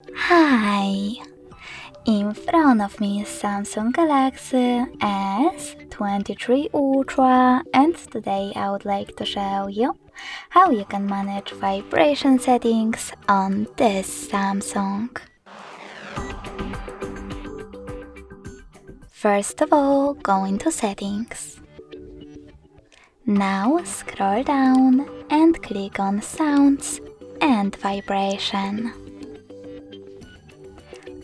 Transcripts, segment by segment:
Hi! In front of me is Samsung Galaxy S23 Ultra, and today I would like to show you how you can manage vibration settings on this Samsung. First of all, go into Settings. Now scroll down and click on Sounds and Vibration.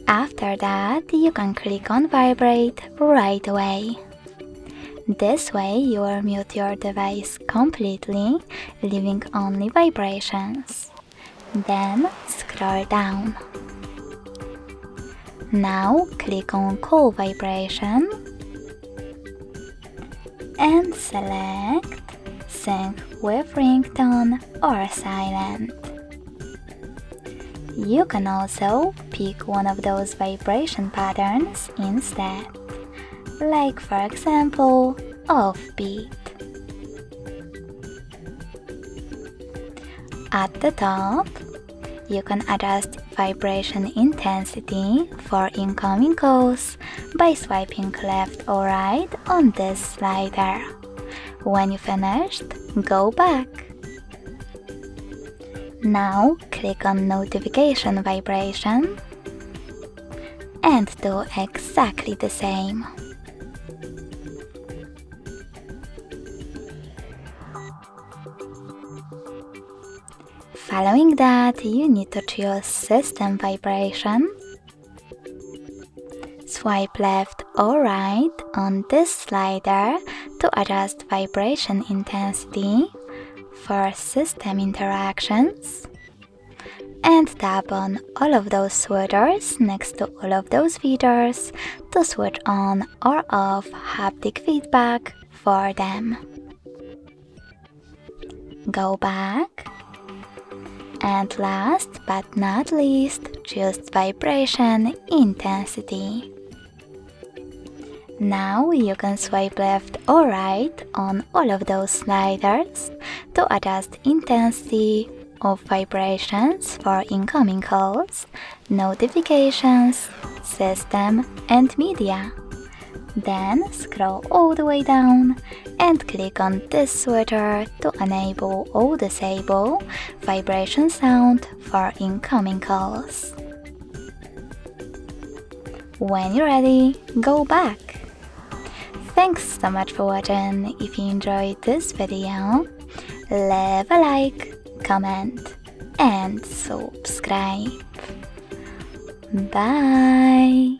After that, you can click on Vibrate right away. This way you will mute your device completely, leaving only vibrations. Then scroll down. Now click on Cool Vibration and select Sync with Ringtone or Silent. You can also pick one of those vibration patterns instead, like for example, offbeat. At the top, you can adjust vibration intensity for incoming calls by swiping left or right on this slider. When you finished, go back. Now click on Notification Vibration and do exactly the same. Following that, you need to choose System Vibration. Swipe left or right on this slider to adjust vibration intensity for system interactions, and tap on all of those switchers next to all of those features to switch on or off haptic feedback for them. Go back, and last but not least, choose vibration intensity. Now you can swipe left or right on all of those sliders to adjust intensity of vibrations for incoming calls, notifications, system, and media. Then scroll all the way down and click on this switcher to enable or disable vibration sound for incoming calls. When you're ready, go back. Thanks so much for watching. If you enjoyed this video, leave a like, comment, and subscribe. Bye!